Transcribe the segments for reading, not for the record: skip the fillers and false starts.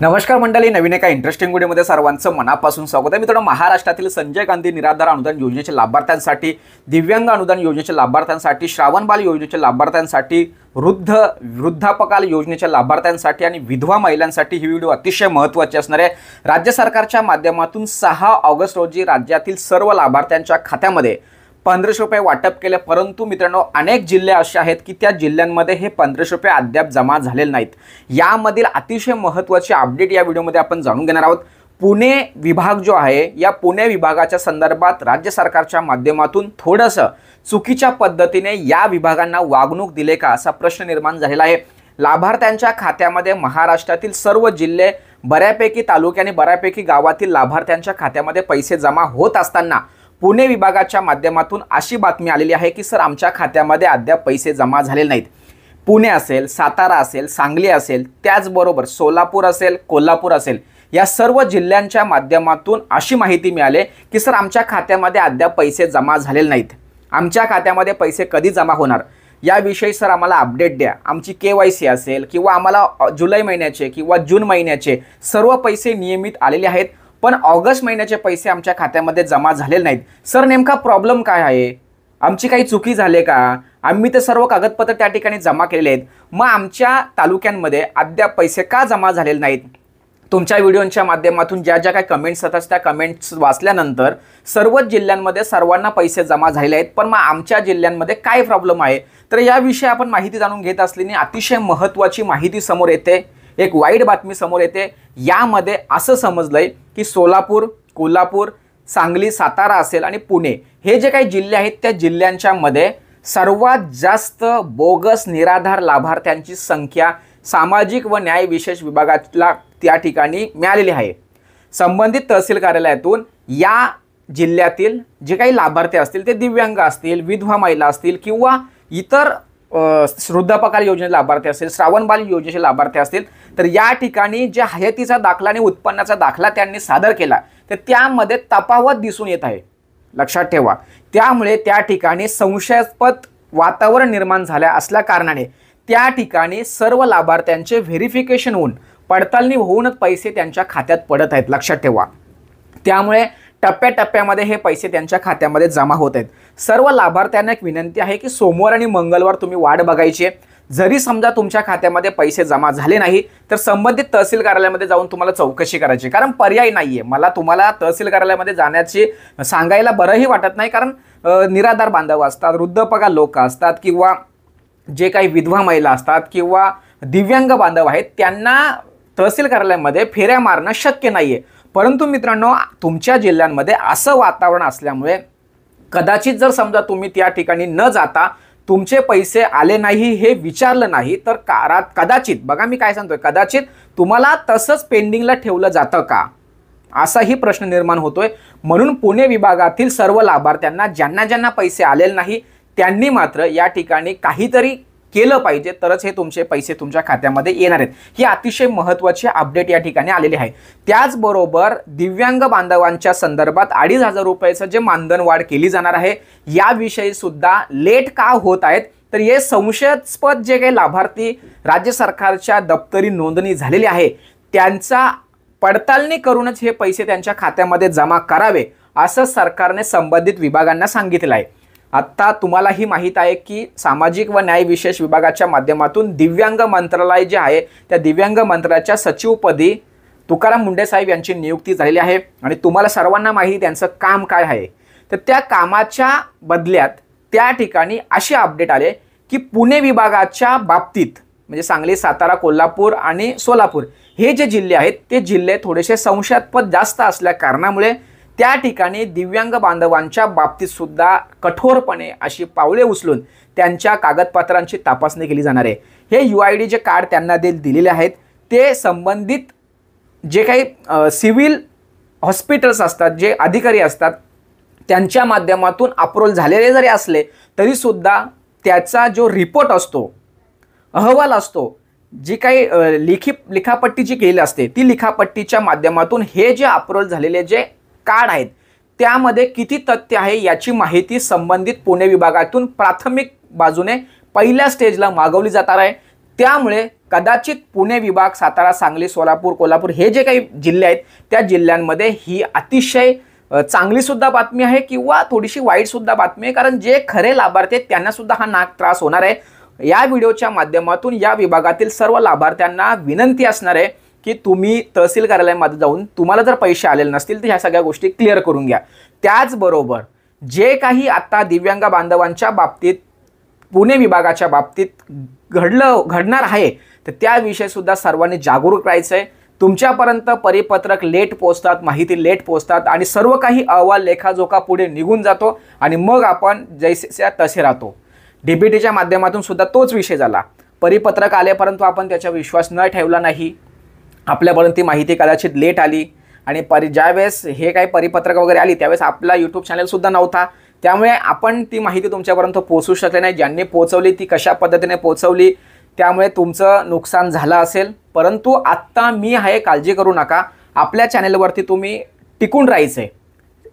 नमस्कार मंडळी, नवीन एका इंटरेस्टिंग व्हिडिओमध्ये सर्वांचं मनापासून स्वागत आहे. मित्रांनो, महाराष्ट्रातील संजय गांधी निराधार अनुदान योजनेच्या लाभार्थ्यांसाठी, दिव्यांग अनुदान योजनेच्या लाभार्थ्यांसाठी, श्रावण बाल योजनेच्या लाभार्थ्यांसाठी, वृद्धापकाल योजनेच्या लाभार्थ्यांसाठी आणि विधवा महिलांसाठी ही व्हिडिओ अतिशय महत्त्वाची असणार आहे. राज्य सरकारच्या माध्यमातून 6 ऑगस्ट रोजी राज्यातील सर्व लाभार्थ्यांच्या खात्यामध्ये 1500 रुपये वाटप केले. परंतु मित्रांनो, अनेक जिल्हे असे आहेत की त्या जिल्ह्यांमध्ये हे 1500 रुपये अद्याप जमा झालेले नाहीत. यामधील अतिशय महत्त्वाचे अपडेट या व्हिडिओमध्ये आपण जाणून घेणार आहोत. पुणे विभाग जो आहे, या पुणे विभागाच्या संदर्भात राज्य सरकारच्या माध्यमातून थोडंसं चुकीच्या पद्धतीने या विभागांना वागणूक दिले का असा प्रश्न निर्माण झालेला आहे. लाभार्थ्यांच्या खात्यामध्ये महाराष्ट्रातील सर्व जिल्हे, बऱ्यापैकी तालुके आणि बऱ्यापैकी गावातील लाभार्थ्यांच्या खात्यामध्ये पैसे जमा होत असताना पुणे विभागाच्या माध्यमातून अशी बातमी आलेली आहे की सर, आमच्या खात्यामध्ये अद्याप पैसे जमा झालेले नाहीत. पुणे असेल, सातारा असेल, सांगली असेल, त्याचबरोबर सोलापूर असेल, कोल्हापूर असेल, या सर्व जिल्ह्यांच्या माध्यमातून अशी माहिती मिळाली की सर, आमच्या खात्यामध्ये अद्याप पैसे जमा झालेले नाहीत. आमच्या खात्यामध्ये पैसे कधी जमा होणार याविषयी सर आम्हाला अपडेट द्या. आमची KYC असेल किंवा आम्हाला जुलै महिन्याचे किंवा जून महिन्याचे सर्व पैसे नियमित आलेले आहेत, पण ऑगस्ट महिन्याचे पैसे आमच्या खात्यामध्ये जमा झालेले नाहीत. सर, नेमका प्रॉब्लेम काय आहे? आमची काही चुकी झाली का? आम्ही तर सर्व कागदपत्र त्या ठिकाणी जमा केलेले आहेत, मग आमच्या तालुक्यांमध्ये अद्याप पैसे का जमा झालेले नाहीत? तुमच्या व्हिडिओच्या माध्यमातून ज्या ज्या काही कमेंट्स येतात त्या कमेंट्स वाचल्यानंतर सर्वच जिल्ह्यांमध्ये सर्वांना पैसे जमा झालेले आहेत, पण मग आमच्या जिल्ह्यांमध्ये काय प्रॉब्लेम आहे? तर याविषयी आपण माहिती जाणून घेत असल्याने अतिशय महत्त्वाची माहिती समोर येते. एक वाईट बातमी समोर येते. यामध्ये असं समजलंय की सोलापूर, कोल्हापूर, सांगली, सातारा असेल आणि पुणे हे जे काही जिल्हे आहेत त्या जिल्ह्यांच्या मध्ये सर्वात जास्त बोगस निराधार लाभार्थ्यांची संख्या सामाजिक व न्याय विशेष विभागाला त्या ठिकाणी मिळालेली आहे. संबंधित तहसील कार्यालयातून या जिल्ह्यातील जे काही लाभार्थी असतील ते दिव्यांग असतील, विधवा महिला असतील किंवा इतर वृद्धापकाल योजनेचे लाभार्थी असतील, श्रावण बाल योजनेचे लाभार्थी असतील, तर या ठिकाणी जे हयातीचा दाखला आणि उत्पन्नाचा दाखला त्यांनी सादर केला तर त्यामध्ये तफावत दिसून येत आहे. लक्षात ठेवा. त्यामुळे त्या ठिकाणी संशयास्पद वातावरण निर्माण झाले असल्या कारणाने त्या ठिकाणी सर्व लाभार्थ्यांचे व्हेरिफिकेशन होऊन, पडताळणी होऊनच पैसे त्यांच्या खात्यात पडत आहेत. लक्षात ठेवा. त्यामुळे टप्प्याटप्प्यामध्ये हे पैसे त्यांच्या खात्यामध्ये जमा होत आहेत. सर्व लाभार्थ्यांना एक विनंती आहे की सोमवार आणि मंगळवार तुम्ही वाट बघायची आहे. जरी समजा तुमच्या खात्यामध्ये पैसे जमा झाले नाही तर संबंधित तहसील कार्यालयामध्ये जाऊन तुम्हाला चौकशी करायची, कारण पर्याय नाहीये. मला तुम्हाला तहसील कार्यालयामध्ये जाण्याची सांगायला बरंही वाटत नाही, कारण निराधार बांधव असतात, वृद्धपकाल लोक असतात किंवा जे काही विधवा महिला असतात किंवा दिव्यांग बांधव आहेत, त्यांना तहसील कार्यालयामध्ये फेऱ्या मारणं शक्य नाहीये. परंतु मित्रांनो, तुमच्या जिल्ह्यांमध्ये असं वातावरण असल्यामुळे कदाचित जर समजा तुम्ही त्या ठिकाणी न जाता तुमचे पैसे आले नाही हे विचारलं नाही तर कदाचित, बघा मी काय सांगतोय, कदाचित तुम्हाला तसंच पेंडिंगला ठेवलं जातं का असाही प्रश्न निर्माण होतोय. म्हणून पुणे विभागातील सर्व लाभार्थ्यांना ज्यांना ज्यांना पैसे आलेले नाही त्यांनी मात्र या ठिकाणी काहीतरी केलं पाहिजे, तरच हे तुमचे पैसे तुमच्या खात्यामध्ये येणार आहेत. ही अतिशय महत्त्वाची अपडेट या ठिकाणी आलेली आहे. त्याचबरोबर दिव्यांग बांधवांच्या संदर्भात 2500 रुपयाचं जे मानधन वाढ केली जाणार आहे याविषयी सुद्धा लेट का होत आहेत, तर हे संशयास्पद जे काही लाभार्थी राज्य सरकारच्या दप्तरी नोंदणी झालेली आहे त्यांचा पडताळणी करूनच हे पैसे त्यांच्या खात्यामध्ये जमा करावे असं सरकारने संबंधित विभागांना सांगितलं आहे. आत्ता तुम्हालाही माहीत आहे की सामाजिक व न्याय विशेष विभागाच्या माध्यमातून दिव्यांग मंत्रालय जे आहे त्या दिव्यांग मंत्रालयाच्या सचिवपदी तुकाराम मुंडे साहेब यांची नियुक्ती झालेली आहे आणि तुम्हाला सर्वांना माहिती त्यांचं काम काय आहे. तर त्या कामाच्या बदल्यात त्या ठिकाणी अशी अपडेट आले की पुणे विभागाच्या बाबतीत म्हणजे सांगली, सातारा, कोल्हापूर आणि सोलापूर हे जे जिल्हे आहेत ते जिल्हे थोडेसे संशयास्पद जास्त असल्या कारणामुळे त्या ठिकाणी दिव्यांग बांधवांच्या बाबतीत सुद्धा कठोरपणे अशी पावले उचलून त्यांच्या कागदपत्रांची तपासणी केली जाणार आहे. हे UID जे कार्ड त्यांना दिलेले आहेत ते संबंधित जे काही सिव्हिल हॉस्पिटल्स असतात, जे अधिकारी असतात त्यांच्या माध्यमातून अप्रूव्हल झालेले जरी असले तरीसुद्धा त्याचा जो रिपोर्ट असतो, अहवाल असतो, जी काही लिखापट्टी जी केलेली असते ती लिखापट्टीच्या माध्यमातून हे जे अप्रूव्हल झालेले जे कार्ड आहेत त्यामध्ये किती तथ्य आहे याची माहिती संबंधित पुणे विभागातून प्राथमिक बाजूने पहिल्या स्टेजला मागवली जाणार आहे. त्यामुळे कदाचित पुणे विभाग, सातारा, सांगली, सोलापूर, कोल्हापूर हे जे काही जिल्हे आहेत त्या जिल्ह्यांमध्ये ही अतिशय चांगली सुद्धा बातमी आहे किंवा थोडीशी वाईट सुद्धा बातमी आहे, कारण जे खरे लाभार्थी आहेत त्यांना सुद्धा हा नाक त्रास होणार आहे। या व्हिडिओच्या माध्यमातून या विभागातील सर्व लाभार्थ्यांना विनंती असणार आहे की तुम्ही तहसील कार्यालयामध्ये जाऊन तुम्हाला जर पैसे आलेले नसतील तर ह्या सगळ्या गोष्टी क्लिअर करून घ्या। त्याचबरोबर जे काही आता दिव्यांग बांधवांच्या बाबतीत पुणे विभागाच्या बाबतीत घडणार आहे तर त्याविषयी सुद्धा सर्वांनी जागरूक राहायचं आहे। तुमच्यापर्यंत परिपत्रक लेट पोहोचतात, माहिती लेट पोहोचतात आणि सर्व काही अहवाल लेखाजोखा पुढे निघून जातो आणि मग आपण जैसे तसे राहतो। डीबीटीच्या माध्यमातून सुद्धा तोच विषय झाला। परिपत्रक आले परंतु आपण त्याचा विश्वास न ठेवला नाही, आपल्यापर्यंत ती माहिती कदाचित लेट आली आणि ज्यावेळेस हे काही परिपत्रक वगैरे आली त्यावेळेस आपला यूट्यूब चॅनलसुद्धा नव्हता, त्यामुळे आपण ती माहिती तुमच्यापर्यंत पोहोचू शकले नाही। ज्यांनी पोहोचवली ती कशा पद्धतीने पोहोचवली त्यामुळे तुमचं नुकसान झालं असेल, परंतु आत्ता मी आहे, काळजी करू नका। आपल्या चॅनलवरती तुम्ही टिकून राहायचं आहे।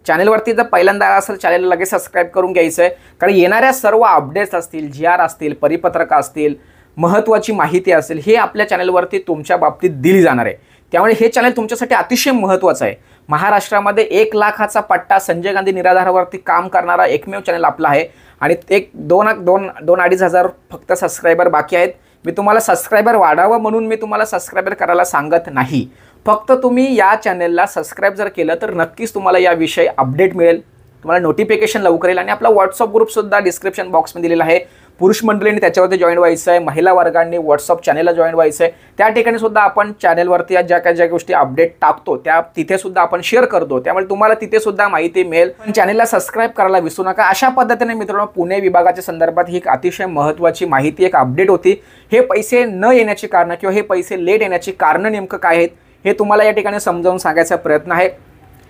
चॅनलवरती जर पहिल्यांदा असेल चॅनलला लगेच सबस्क्राईब करून घ्यायचं आहे, कारण येणाऱ्या सर्व अपडेट्स असतील, GR असतील, परिपत्रक असतील, महत्त्वाची माहिती असेल, हे आपल्या चॅनलवरती तुमच्या बाबतीत दिली जाणार आहे। त्यामुळे हे चॅनल तुमच्यासाठी अतिशय महत्त्वाचं आहे। महाराष्ट्रामध्ये 1 लाखाचा पट्टा संजय गांधी निराधारावरती काम करणारा एकमेव चॅनल आपला आहे आणि एक 2-2.5 हजार फक्त सबस्क्रायबर बाकी आहेत। मी तुम्हाला सबस्क्रायबर वाढावं म्हणून मी तुम्हाला सबस्क्रायबर करायला सांगत नाही, फक्त तुम्ही या चॅनलला सबस्क्राईब जर केलं तर नक्कीच तुम्हाला याविषयी अपडेट मिळेल, तुम्हाला नोटिफिकेशन लवकर येईल। आणि आपला व्हॉट्सअप ग्रुपसुद्धा डिस्क्रिप्शन बॉक्समध्ये दिलेला आहे। पुरुष मंडळींनी त्याच्यावरती जॉईन व्हायचं आहे, महिला वर्गांनी व्हॉट्सअप चॅनलला जॉईन व्हायचं आहे। त्या ठिकाणी सुद्धा आपण चॅनलवरती ज्या गोष्टी अपडेट टाकतो त्या तिथे सुद्धा आपण शेअर करतो, त्यामुळे तुम्हाला तिथे सुद्धा माहिती मिळेल। पण चॅनलला सबस्क्राईब करायला विसरू नका। अशा पद्धतीने मित्रांनो पुणे विभागाच्या संदर्भात ही एक अतिशय महत्त्वाची माहिती, एक अपडेट होती। हे पैसे न येण्याची कारणं किंवा हे पैसे लेट येण्याची कारणं नेमकं काय आहेत हे तुम्हाला या ठिकाणी समजावून सांगायचा प्रयत्न आहे।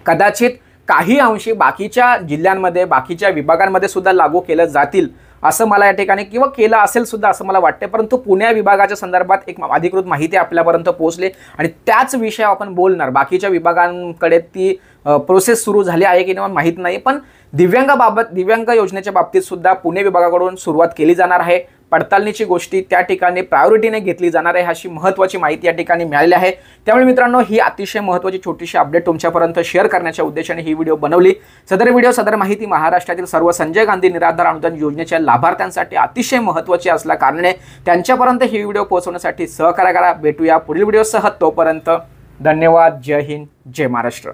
कदाचित काही अंशी बाकीच्या जिल्ह्यांमध्ये, बाकीच्या विभागांमध्ये सुद्धा लागू केलं जातील असं मला या ठिकाणी किंवा केलं असेल सुद्धा असं मला वाटते, परंतु पुणे विभागाच्या संदर्भात एक अधिकृत माहिती आपल्यापर्यंत पोहोचली आणि त्याच विषय आपण बोलणार। बाकीच्या विभागांकडे ती प्रोसेस सुरू झाली आहे की नाही माहीत नाही, पण दिव्यांग योजनेच्या बाबतीत सुद्धा पुणे विभागाकडून सुरुवात केली जाणार आहे। पडताळणीची गोष्टी त्या ठिकाणी प्रायोरिटीने घेतली जाणार आहे, अशी महत्त्वाची माहिती या ठिकाणी मिळाली आहे। त्यामुळे मित्रांनो ही अतिशय महत्त्वाची छोटीशी अपडेट तुमच्यापर्यंत शेअर करण्याच्या उद्देशाने ही व्हिडिओ बनवली। सदर माहिती महाराष्ट्रातील सर्व संजय गांधी निराधार अनुदान योजनेच्या लाभार्थ्यांसाठी अतिशय महत्त्वाची असल्या कारणाने त्यांच्यापर्यंत ही व्हिडिओ पोहोचवण्यासाठी सहकार्य करा। भेटूया पुढील व्हिडिओसह, तोपर्यंत धन्यवाद। जय हिंद, जय महाराष्ट्र।